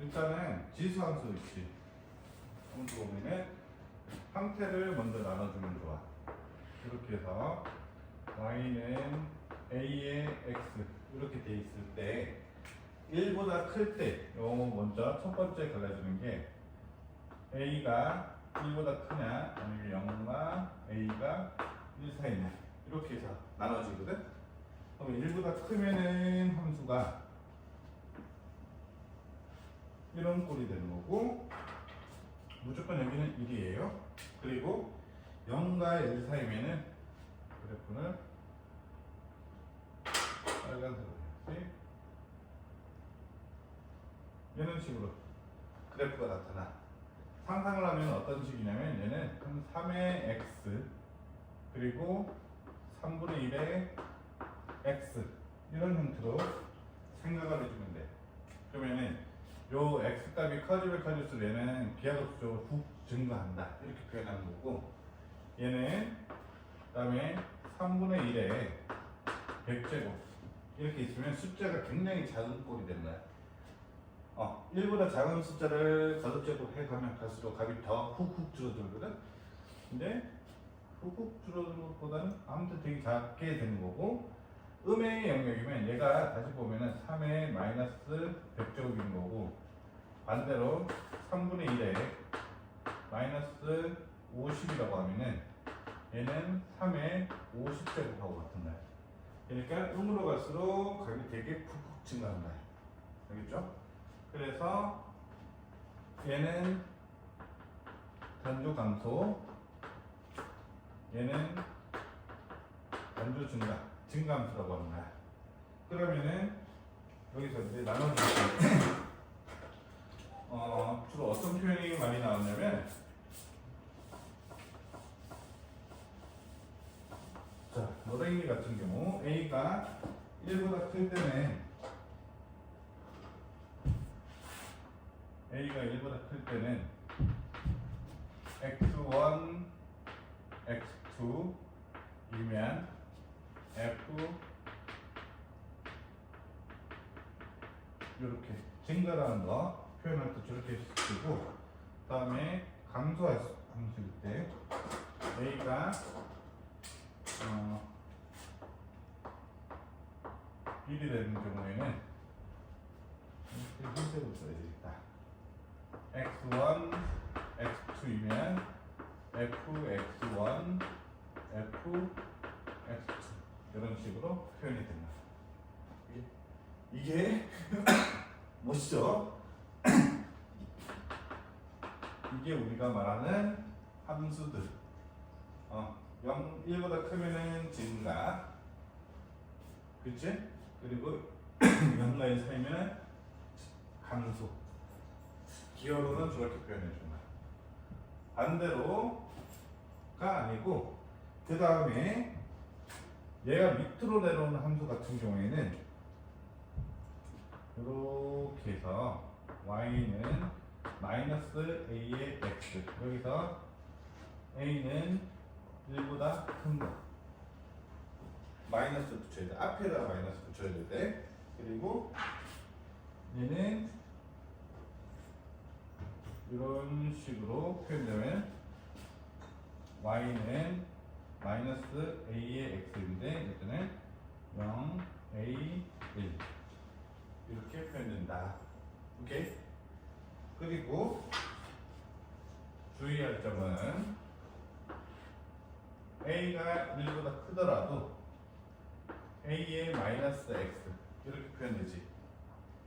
일단은 지수함수 있지. 함수 보면은 형태를 먼저 나눠주면 좋아. 이렇게 해서 y는 a의 x 이렇게 돼 있을 때 1보다 클 때 요거 먼저 첫 번째 갈라주는 게 a가 1보다 크냐 아니면 0과 a가 1 사이냐 이렇게 해서 나눠지거든. 그럼 1보다 크면은 함수가 이런 꼴이 되는 거고 무조건 여기는 1이에요. 그리고 0과 1 사이면은 그래프는 빨간색으로 해야지. 이런 식으로 그래프가 나타나. 상상을 하면 어떤 식이냐면 얘는 한 3의 x 그리고 3분의 1의 x 이런 형태로 생각을 해주면 돼. 그러면은 요 x 값이 커지면 커질수록 얘는 비약업수적으로 훅 증가한다 이렇게 표현하는 거고, 얘는 그 다음에 3분의 1에 100제곱 이렇게 있으면 숫자가 굉장히 작은 꼴이 되는 거야. 1보다 작은 숫자를 거듭제곱 해가면 갈수록 값이 더 훅훅 줄어들거든. 근데 훅훅 줄어드는 것보다는 아무튼 되게 작게 되는 거고, 음의 영역이면 얘가 다시 보면은 3의 마이너스 100제곱인 거고, 반대로 3분의 1에 마이너스 50이라고 하면은 얘는 3의 50제곱하고 같은 거야. 그러니까 음으로 갈수록 값이 되게 푹푹 증가한다. 알겠죠? 그래서 얘는 단주 감소, 얘는 단주 증가함수라고 하는 거야. 그러면은 여기서 이제 나눠줄 때 주로 어떤 표현이 많이 나오냐면, 자, 노랭이 같은 경우 a가 1보다 클 때는 a가 1보다 클 때는 x1, x2이면 f 이렇게 증가라는 거 표현할 때 저렇게 쓰고, 그 다음에 감소할 함수일 때 a가 1이 되는 경우에는 이렇게 흰색으로 써야 되겠다. x1, x2이면 fx1, fx2 이런 식으로 표현이 됩니다. 이게 멋있죠? 이게 우리가 말하는 함수들. 1보다 크면은 증가, 그치? 그리고 0과 1 사이면 감소. 기어로는 저렇게 표현해 준 거야. 반대로가 아니고, 그 다음에 얘가 밑으로 내려오는 함수 같은 경우에는 이렇게 해서 y는 마이너스 a의 x, 여기서 a는 1보다 큰 거 마이너스 붙여야 돼. 앞에다 마이너스 붙여야 돼. 그리고 얘는 이런 식으로 표현되면 y는 마이너스 a의 x인데 이때는 0, a, 1 이렇게 표현된다. 오케이? 그리고 주의할 점은 a가 1보다 크더라도 a의 마이너스 x 이렇게 표현되지.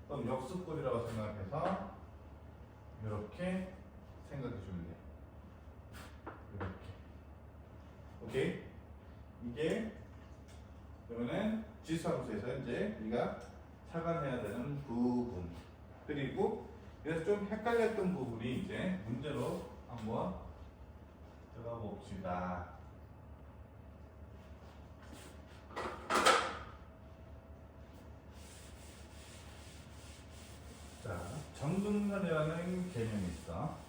그럼 역수꼴이라고 생각해서 이렇게 생각해 주면 돼. 이렇게. 오케이? 이게 그러면은 지수함수에서 이제 우리가 착안해야 되는 부분, 그리고 그래서 좀 헷갈렸던 부분이 이제 문제로 한번 들어가 봅시다. 자, 정근선이라는 개념이 있어.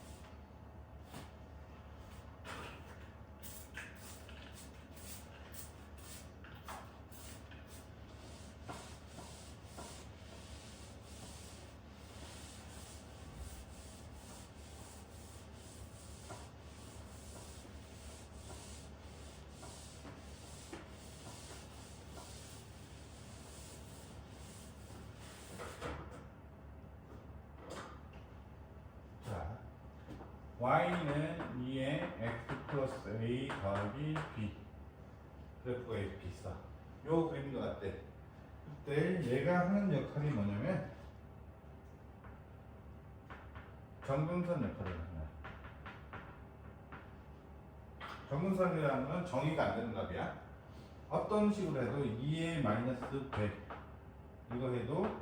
y는 2의 x 플러스 a 더하기 b 그래프가 이렇게 있어. 요 그림인 것 같대. 그때 얘가 하는 역할이 뭐냐면 정근선 역할을 하는 거야. 정근선이라는 건 정의가 안 되는 값이야. 어떤 식으로 해도 2의 마이너스 100 이거 해도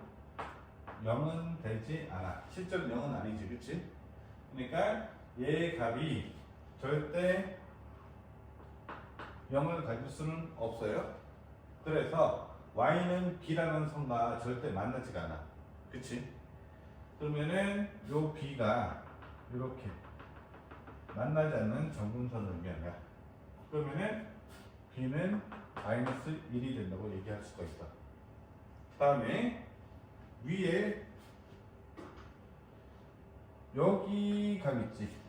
0은 되지 않아. 실제로 0은 아니지, 그치? 그러니까 얘의 값이 절대 0을 가질 수는 없어요. 그래서 y는 b라는 선과 절대 만나지가 않아. 그치? 그러면은 요 b가 이렇게 만나지 않는 정근선을 의미하는 거야. 그러면은 b는 마이너스 1이 된다고 얘기할 수가 있어. 다음에 위에 여기 각 있지.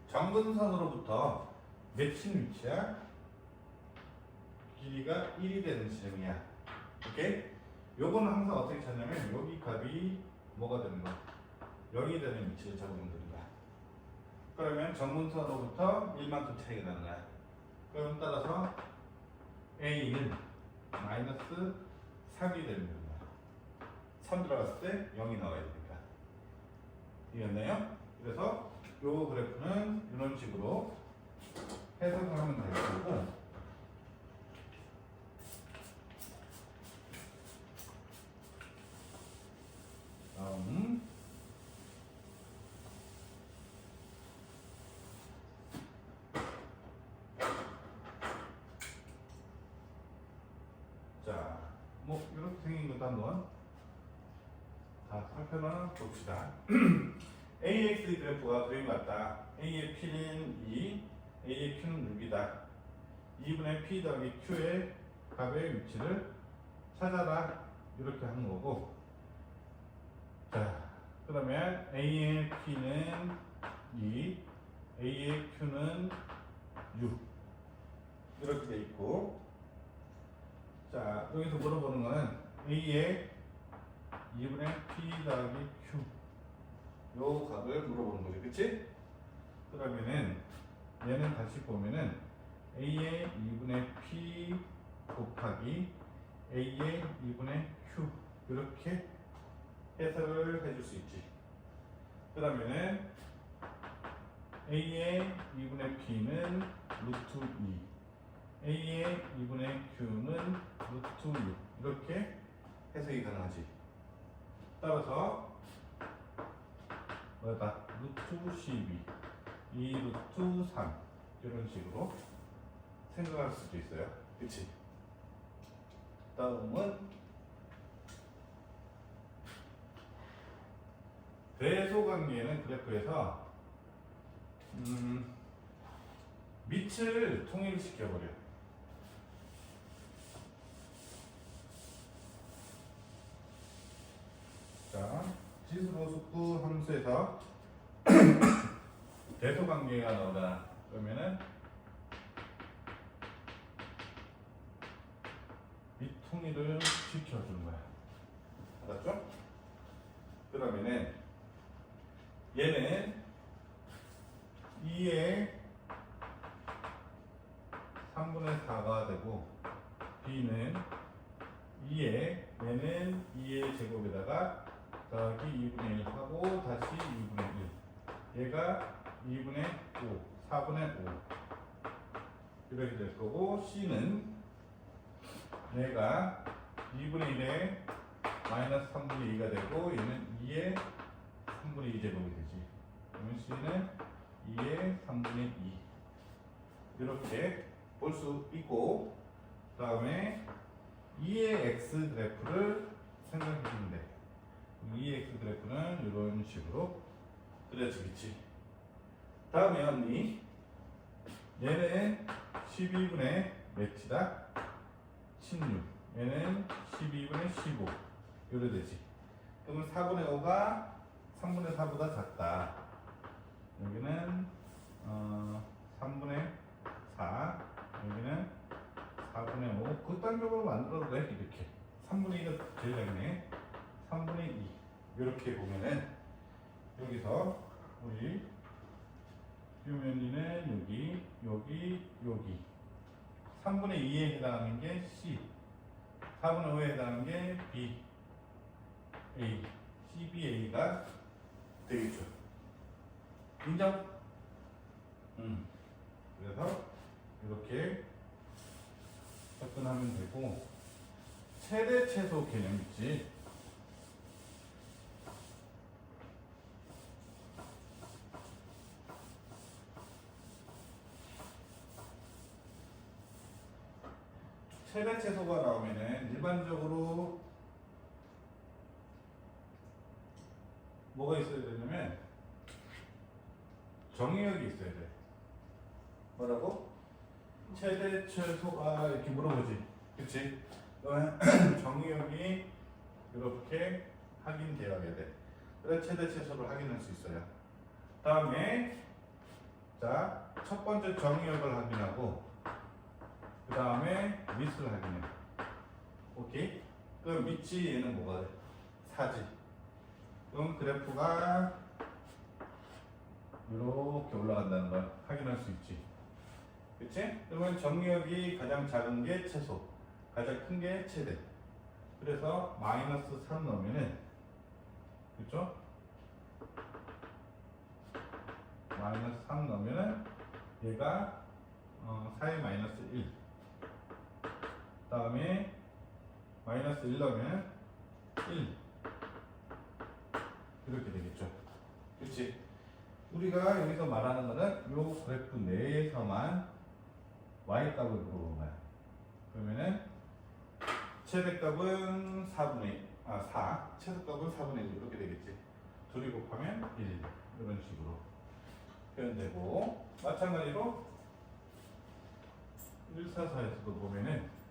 정근선으로부터 맺힌 위치야. 길이가 1이 되는 지점이야. 오케이? 요거는 항상 어떻게 찾냐면 여기 값이 뭐가 되는 거야? 0이 되는 위치를 잡으면 되는 거야. 그러면 정근선으로부터 1만큼 차이가 나는 거야. 그럼 따라서 A는 마이너스 3이 되는 거야. 3 들어갔을 때 0이 나와야 되니까. 이해했나요? 그래서 요 그래프는 이런 식으로 해석을 하면 될 거고, 다음 자, 뭐 이렇게 생긴 것도 한번 다 살펴봐 봅시다. AX 그래프가 그림 같다. A의 P는 2, A의 Q는 6이다. 2분의 P 더하기 Q의 값의 위치를 찾아라. 이렇게 하는 거고. 자, 그러면 A의 P는 2, A의 Q는 6. 이렇게 돼 있고. 자, 여기서 물어보는 거는 A의 2분의 P 더하기 Q 요 값을 물어보는 거죠. 그치? 그러면은 얘는 다시 보면은 A의 2분의 P 곱하기 A의 2분의 Q 이렇게 해석을 해줄 수 있지. 그러면은 A의 2분의 P는 루트 2 A의 2분의 Q는 루트 6 이렇게 해석이 가능하지. 따라서 뭐다? 루트 12 2 루트 3 이런 식으로 생각할 수도 있어요. 그치? 다음은 대소관계는 그래프에서 밑을 통일시켜버려. 자, 지수로 속도 함수에서 대소관계가 나오잖아. 그러면은 밑통일을 시켜주는 거야. 알았죠? 그러면은 얘는 2의 3분의 4가 되고 B는 2의 얘는 2의 제곱에다가 더하기 2분의 1 하고 다시 2분의 1 얘가 2분의 5 4분의 5 이렇게 될 거고 C는 얘가 2분의 1에 마이너스 3분의 2가 되고 얘는 2의 3분의 2 제곱이 되지. 그러면 C는 2의 3분의 2 이렇게 볼 수 있고, 그 다음에 2의 x 그래프를 생각해 주면 돼. 2의 x 그래프는 이런 식으로 그려지겠지. 다음에 언니 얘는 12분의 몇이다? 16 얘는 12분의 15 이래 되지. 그러면 4분의 5가 3분의 4보다 작다. 여기는 3분의 4 여기는 4분의 5 극단적으로 만들어도 돼. 이렇게 3분의 2가 제일 작네. 3분의 2 이렇게 보면은 여기서 우리 표면이는 여기, 여기, 여기. 3분의 2에 해당하는 게 C, 4분의 5에 해당하는 게 B, A, CBA가 되겠죠. 인정? 그래서 이렇게 접근하면 되고, 최대 최소 개념 있지. 최대 최소가 나오면은 일반적으로 뭐가 있어야 되냐면 정의역이 있어야 돼. 뭐라고? 최대 최소가 이렇게 물어보지. 그치? 그러면 정의역이 이렇게 확인되어야 돼. 그래서 최대 최소를 확인할 수 있어요. 다음에 자, 첫 번째 정의역을 확인하고 그 다음에 밑을 확인해. 오케이? 그럼 밑이 얘는 뭐가 돼? 4지. 그럼 그래프가 이렇게 올라간다는 걸 확인할 수 있지. 그치? 그러면 정의역이 가장 작은 게 최소, 가장 큰 게 최대. 그래서 마이너스 3 넣으면은, 그쵸? 마이너스 3 넣으면은 얘가 4의 마이너스 1. 다음에 마이너스 1 넣으면 1. 이렇게 되겠죠. 그치? 우리가 여기서 말하는 거는 요 그래프 내에서만 y값을 물어본 거야. 그러면은 최대값은 4, 최소값은 4분의 1 이렇게 되겠지. 둘이 곱하면 1 이런 식으로 표현되고, 마찬가지로 144에서도 보면은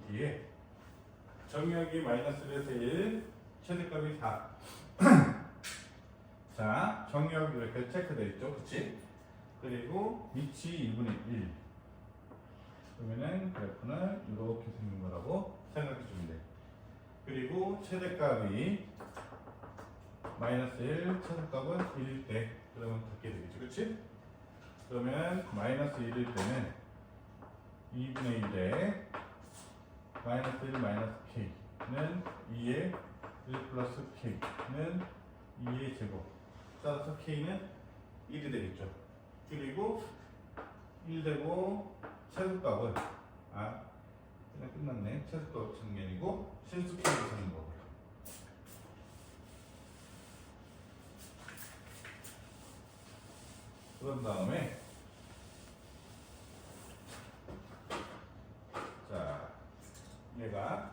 뒤에 정의역이 마이너스 1에서 1, 최대값이 4. 자, 정의역 이렇게 체크되어 있죠, 그치? 그리고 밑이 2분의 1. 그러면은 그래프는 이렇게 생긴 거라고 생각해 주면 돼. 그리고 최대값이 마이너스 1, 최소값은 1일 때, 그러면 그렇게 되겠죠, 그치? 그러면 마이너스 1일 때는 2분의 1에 마이너스 1 마이너스 k는 2의 1 플러스 k는 2의 제곱. 따라서 k는 1이 되겠죠. 그리고 1 되고 최소값은 그냥 끝났네. 최소값 정렬이고 실수 k를 찾는 거고. 그런 다음에 자, 얘가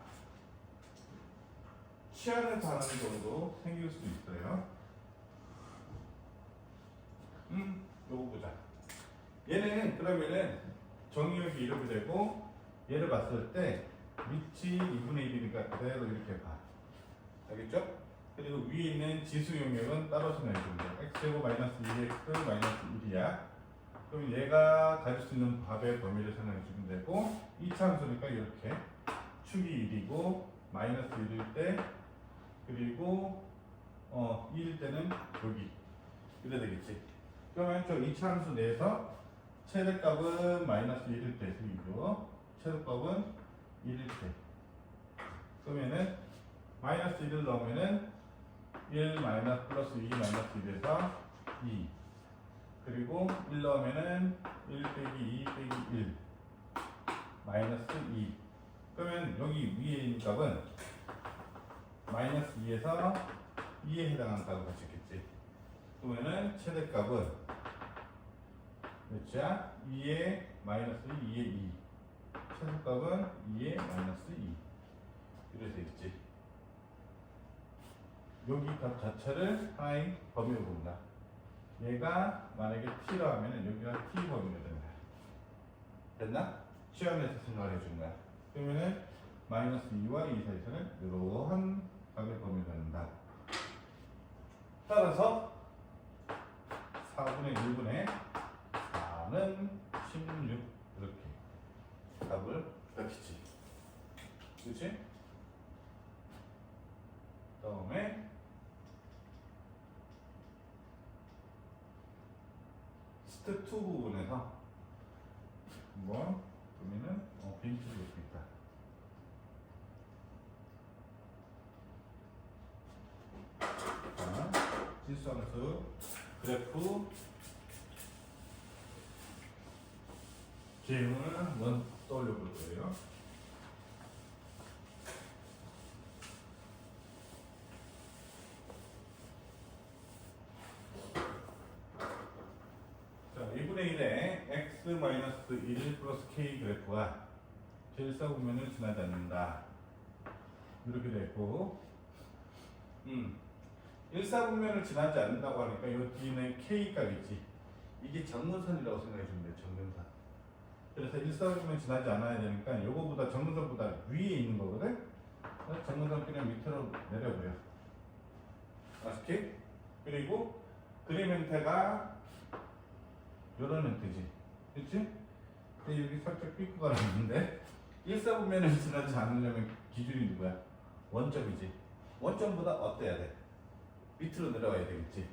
치안을 당하는 경우도 생길 수도 있어요. 요거 보자. 얘는 그러면은 정의역이 이렇게 되고, 얘를 봤을 때 밑이 2분의 1이니까 그대로 이렇게 봐. 알겠죠? 그리고 위에 있는 지수 용역은 따로 생각해주면 돼. x제곱 마이너스 2x 마이너스 1이야. 그럼 얘가 가질 수 있는 값의 범위를 생각해주면 되고, 이차함수니까 이렇게 축이 1이고 마이너스 1일 때, 그리고 2일 때는 여기 이래 되겠지. 그러면 저 이차함수 내에서 최대값은 마이너스 1일 때 3이고 최소값은 1일 때, 그러면은 마이너스 1을 넣으면은 1 마이너스 플러스 2 마이너스 1에서 2, 그리고 1 넣으면은 1 빼기 2 빼기 1 마이너스 2. 그러면 여기 위에 있는 값은 마이너스 2에서 2에 해당하는 값을 가졌겠지. 그러면은 최대값은 몇이야? 2에 마이너스 2에 2. 최소값은 2에 마이너스 2. 이래서 있지. 여기 값 자체를 하나의 범위로 본다. 얘가 만약에 t라 하면은 여기가 t 범위가 된다. 됐나? 시험에서 생각을 해준 거야. 그러면은 마이너스 2와 2 사이에서는 이러한 값의 범위가 된다. 따라서 4분의 1분의 4는 16 이렇게 답을 밝히지. 그치? 다음에 스텝 2 부분에서 한번 보면은 빈티를 볼 수 있다. 자, 실수함수 그래프 기행을 한번 떠올려 볼 거예요. 자, 2분의 1에 x-1 플러스 k 그래프가 제1사분면을 지나지 않는다. 이렇게 됐고, 1사분면을 지나지 않는다고 하니까 이 뒤에는 k 값이지. 이게 정근선이라고 생각해 주면 돼요. 정근선. 그래서 1사분면 지나지 않아야 되니까 요거보다 정근선보다 위에 있는 거거든. 그래서 정근선 그냥 밑으로 내려버려. 아시겠지? 그리고 그림 형태가 요런 형태지. 그치? 근데 여기 살짝 삐꾸가 나는데 1사분면을 지나지 않으려면 기준이 누구야? 원점이지. 원점보다 어때야 돼? 밑으로 내려와야 되겠지.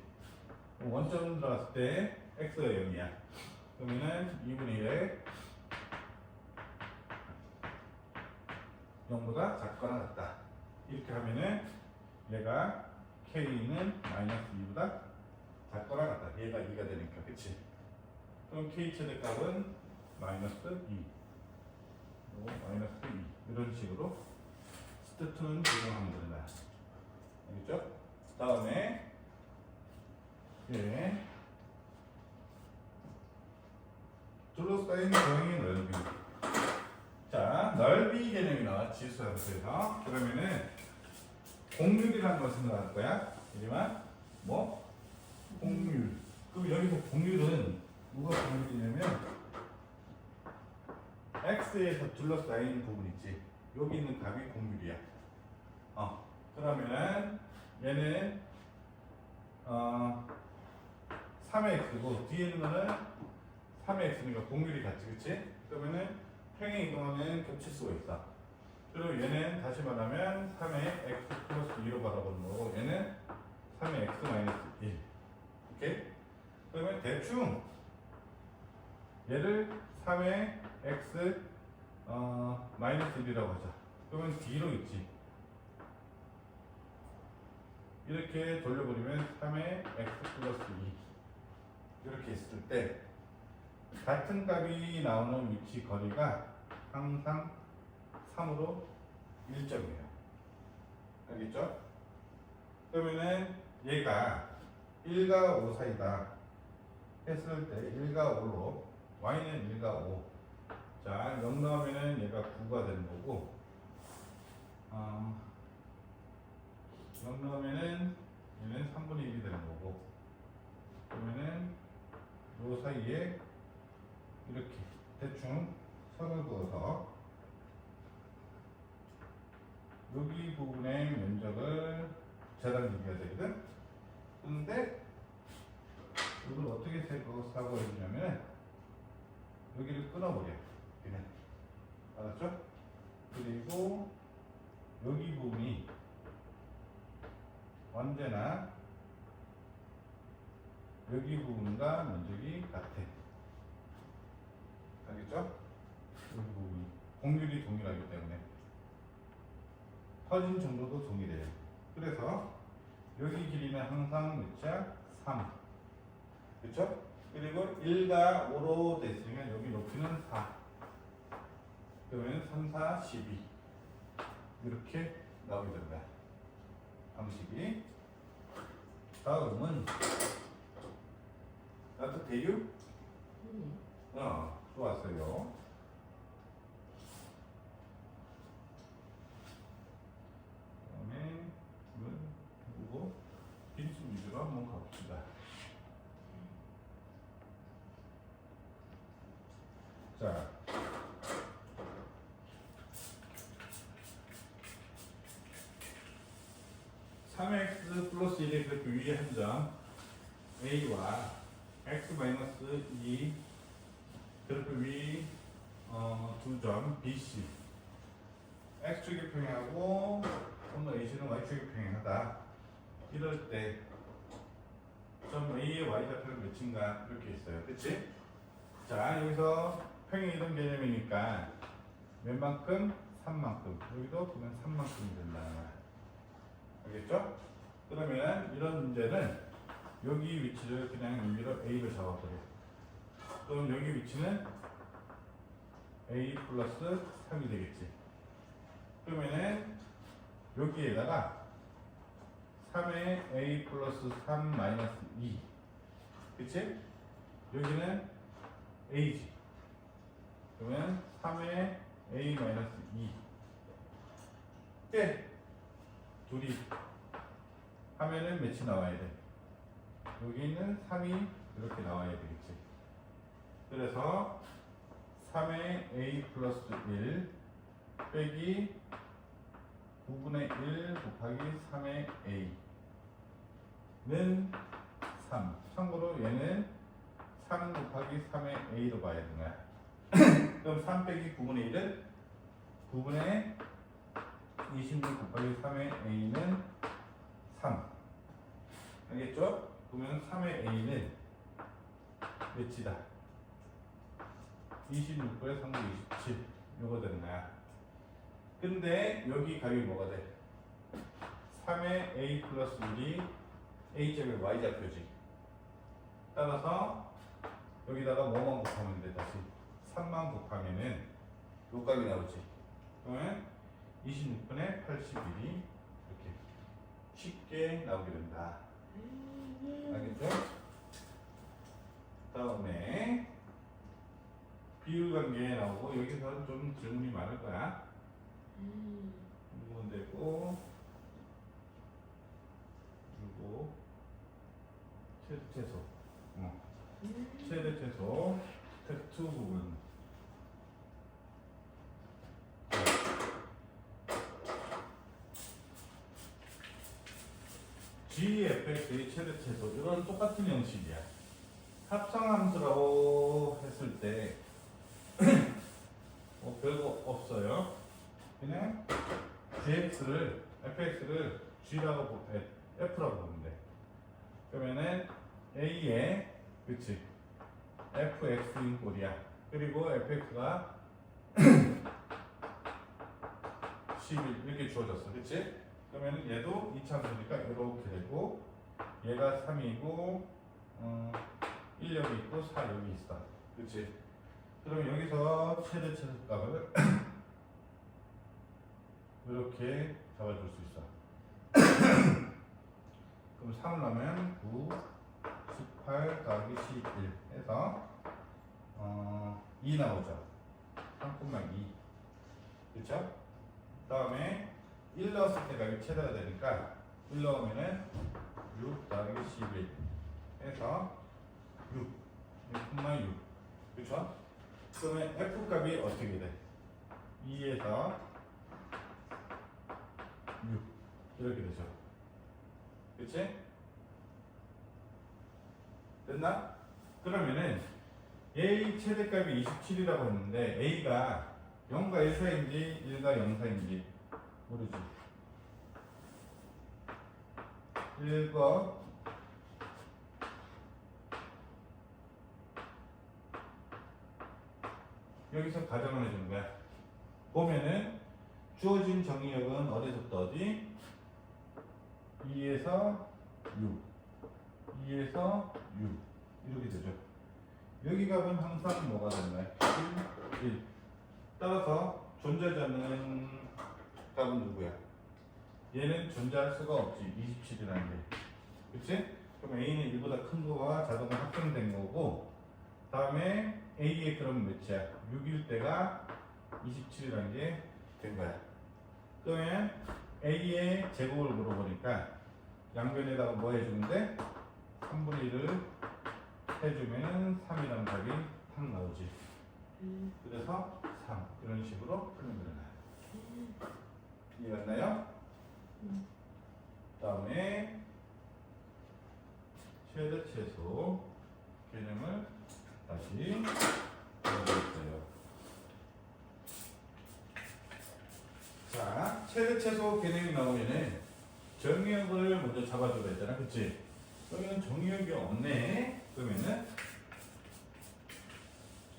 원점 들어갔을 때 x가 0이야. 그러면은 2분의 1에 0보다 작거나 같다. 이렇게 하면은 얘가 k는 마이너스 2보다 작거나 같다. 얘가 2가 되니까. 그치? 그럼 k 최대값은 마이너스 2. 마이너스 2. 이런 식으로 스텝2는 적용하면 된다. 알겠죠? 다음에 예. 둘러싸인 도형의 넓이. 자, 넓이 개념이 나와. 지수함수에서. 그러면은 공률이라는 걸 생각할 거야. 이리만 뭐? 공률. 그럼 여기서 공률은 누가 공률이냐면 x에서 둘러싸인 부분 있지. 여기 있는 값이 공률이야. 그러면은 얘는 3의 x고 뒤에 있는 거는 3의 x니까 공률이 같지, 그치? 그러면은 평행 이동하면 겹칠 수가 있어. 그리고 얘는 다시 말하면 3의 x 플러스 2로 바라보는 거고 얘는 3의 x 마이너스 1. 오케이? 그러면 대충 얘를 3의 x 마이너스 1이라고 하자. 그러면 뒤로 있지. 이렇게 돌려버리면 3의 x 플러스 2 이렇게 있을 때 같은 값이 나오는 위치 거리가 항상 3으로 1점이에요. 알겠죠? 그러면은 얘가 1과 5 사이다 했을 때 1과 5로 y는 1과 5. 자, 0 넣으면은 얘가 9가 되는 거고 0 넣으면은 얘는 3분의 1이 되는 거고 그러면은 요 사이에 이렇게 대충 선을 그어서 여기 부분의 면적을 재단지기가 되거든. 근데 이걸 어떻게 사고해 주냐면 여기를 끊어버려. 그냥 알았죠? 그리고 여기 부분이 언제나 여기 부분과 면적이 같아. 알겠죠? 여기 부분이 공률이 동일하기 때문에 퍼진 정도도 동일해요. 그래서 여기 길이는 항상 몇이야? 3. 그쵸? 그리고 1과 5로 됐으면 여기 높이는 4. 그러면 3, 4, 12 이렇게 나오게 됩니다. 방식이. 다음은 따뜻해요? 좋았어요. 그다음에 이건 누구? 3x 플러스 1의 그래프 위에 한 점 a와 x 마이너스 2 그래프 위 두 점 bc x축이 평행하고 점 ac는 y축이 평행하다. 이럴 때 점 a의 y좌표는 몇인가 이렇게 있어요. 그치? 자, 여기서 평행이동 개념이니까 몇만큼? 3만큼. 여기도 보면 3만큼이 된다는 거야. 알겠죠? 그러면 이런 문제는 여기 위치를 그냥 여기로 a를 잡아버려. 그럼 여기 위치는 a 플러스 3이 되겠지. 그러면은 여기에다가 3의 a 플러스 3 마이너스 2. 그치? 여기는 a지. 그러면 3의 a 마이너스 2. 빼. 둘이 하면은 몇이 나와야 돼? 여기는 3이 이렇게 나와야 되겠지. 그래서 3의 a 플러스 1 빼기 9분의 1 곱하기 3의 a는 3. 참고로 얘는 3 곱하기 3의 a로 봐야 되는 거야. 그럼 3 빼기 9분의 1은 9분의 26 곱하기 3의 a는 3. 알겠죠? 그러면 3의 a는 몇이다? 26분의 3분 27. 요거 되는 거야. 근데 여기 값이 뭐가 돼? 3의 a 플러스 1이 a제곱 y좌표지. 따라서 여기다가 뭐만 곱하면 돼? 다시 3만 곱하면은 요 값이 나오지. 그러면 26분의 81이 이렇게 쉽게 나오게 된다. 알겠죠? 다음에 비율 관계 나오고 여기서 좀 질문이 많을 거야. 이건 되고 그리고 최소 최대 최소 스텝 2 부분. gfx의 최대 최소 이건 똑같은 형식이야. 합성함수라고 했을 때 뭐 별거 없어요. 그냥 gx를 fx를 g라고 f라고 보면 돼. 그러면은 a에 그치 fx인 꼴이야. 그리고 fx가 11 이렇게 주어졌어. 그치? 그러면은 얘도 이차함수니까 이렇게 되고 얘가 3이고 1 여기 있고 4 여기 있어. 그치? 그럼 여기서 최대 최소값을 이렇게 잡아줄 수 있어. 그럼 3을 넣으면 9, 18 더하기 11 해서 2 나오죠. 3,2. 그쵸? 그 다음에 1 넣었을 때 값이 최대가 되니까 1 넣으면은 6 더하기 11 해서 6, 6,6. 그쵸? 그러면 f 값이 어떻게 돼? 2에서 6 이렇게 되죠. 그치? 됐나? 그러면은 a 최대값이 27이라고 했는데 a가 0과 1 사이인지 1과 0 사이인지 모르지. 1과 여기서 가정을 해주는 거야. 보면은 주어진 정의역은 어디서부터 어디? 2에서 6, 2에서 6 이렇게 되죠. 여기 값은 항상 뭐가 되나요? 1, 1. 따라서 존재자는 값은 누구야? 얘는 존재할 수가 없지. 27이라는 게. 그치? 그럼 A는 1보다 큰 거와 자동으로 합성된 거고 다음에 A의 그럼 몇이야? 6일 때가 27이라는 게 된 거야. 그러면 A의 제곱을 물어보니까 양변에다가 뭐 해주는데 3분의 1을 해주면 3이라는 답이 탁 나오지. 그래서 3 이런 식으로 풀면 되나요? 이해갔나요? 다음에 자, 최대 최소 개념이 나오면은 정의역을 먼저 잡아줘야 되잖아, 그치? 여기는 정의역이 없네. 그러면은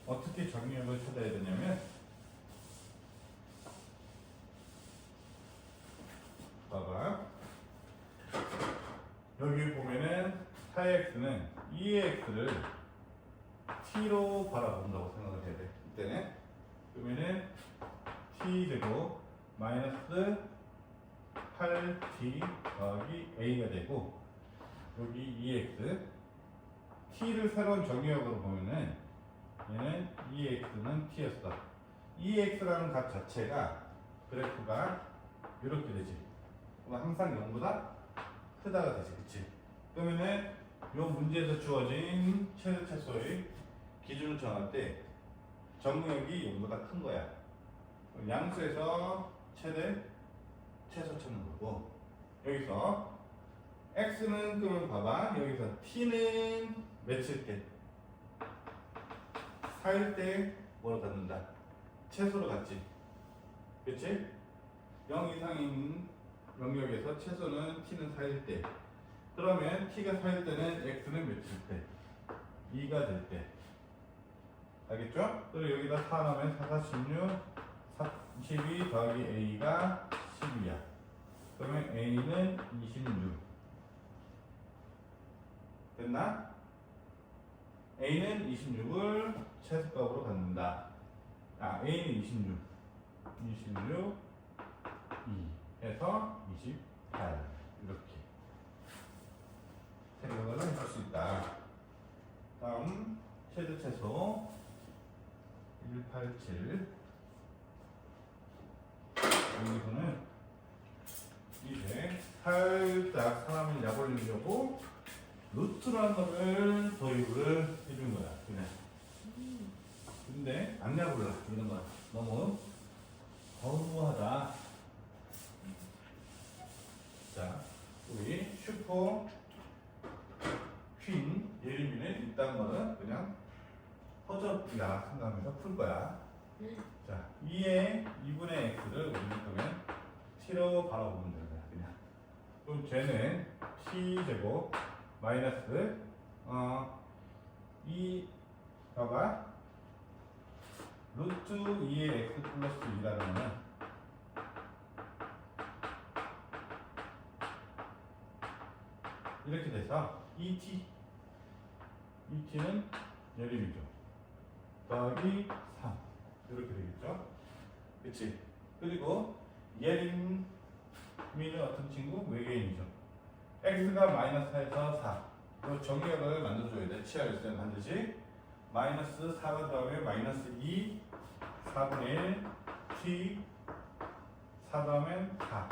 어떻게 정의역을 찾아야 되냐면, 봐봐. 여기 보면은 4x는 2x를 t로 바라본다고 생각을 해야 돼. 이때는 그러면은 t제곱 마이너스 8t 더하기 a가 되고, 여기 2x t를 새로운 정의역으로 보면은 얘는 2x는 t였어. 2x라는 값 자체가 그래프가 이렇게 되지. 그럼 항상 0보다 크다가 되지, 그치? 그러면은 이 문제에서 주어진 최대 최소의 기준을 정할 때 정의역이 0보다 큰 거야. 양수에서 최대 최소 찾는 거고, 여기서 x는 그러면 봐봐, 여기서 t는 몇일 때? 4일 때 뭐로 갖는다? 최소로 갖지, 그치? 0 이상인 영역에서 최소는 t는 4일 때, 그러면 t가 4일 때는 x는 몇일 때? 2가 될 때. 알겠죠? 그리고 여기다 4 넣으면 4, 4, 16, 12 더하기 a가 12야. 그러면 a는 26. 됐나? a는 26을 최소값으로 갖는다. a는 26. 26, 2 해서 28. 이렇게 생각을 해볼 수 있다. 다음 최대 최소 187. 여기서는 이제 살짝 사람을 약올리려고 루트라는 거를 도입을 해준 거야, 그냥. 근데 안 약올라, 이런 거 너무 거부하다. 자, 우리 슈퍼 퀸 예림이는 이딴 거는 그냥 허접이야 생각하면서 풀 거야. 자, 2의 2분의 x를 우리는 그러면 t로 바라보면 되는 거야, 그냥. 그럼 쟤는 t제곱 마이너스 2 봐봐, 루트 2의 x 플러스 2라는 거는 이렇게 돼서 2t는 예림이죠. 더하기 3 이렇게 되겠죠. 그치? 그리고 예림이는 어떤 친구? 외계인이죠. x가 마이너스 4에서 4. 그 정의역을 만들어줘야 돼. 취할 때는 반드시 마이너스 4가 더하면 마이너스 2 4분의 1 t 4 더하면 4.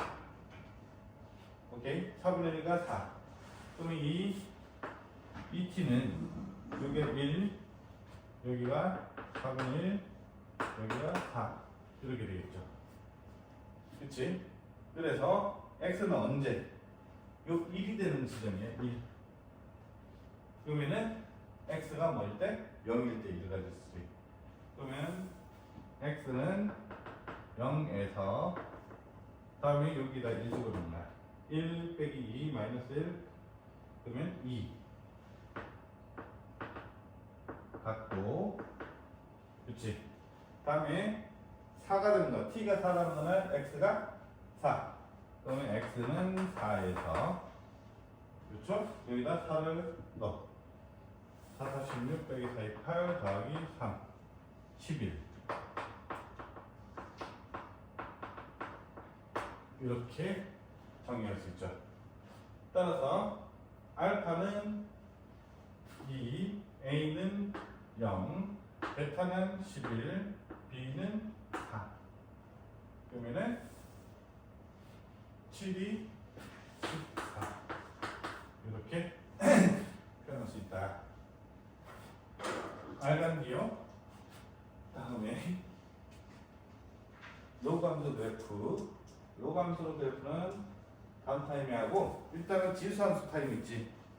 오케이? 4분의 1가 4. 그러면 이 2t는 여기가 1, 여기가 4분의 1, 여기가 4 이렇게 되겠죠. 그치? 그래서 x는 언제? 요 1이 되는 지점이에요. 1. 그러면은 x가 뭐일 때? 0일 때 1가 될 수도 있고. 그러면 x는 0에서 다음에 여기다 1 집어넣나? 1 빼기 2 마이너스 1 그러면 2 같고, 그치? 다음에 4가 되는 거, t가 4라는 거는 x가 4. 그러면 x는 4에서, 그렇죠? 여기다 4를 넣어. 4, 4, 16 빼기 4, 8 더하기 3, 11. 이렇게 정리할 수 있죠. 따라서 알파는 2, A는 0, 베타는 11, B는 4. 그러면은 7이 14. 이렇게 표현할 수 있다. 알간디요. 다음에 로감수 그래프. 로감수 그래프는 다음 타임에 하고, 일단은 지수함수 타임 있지.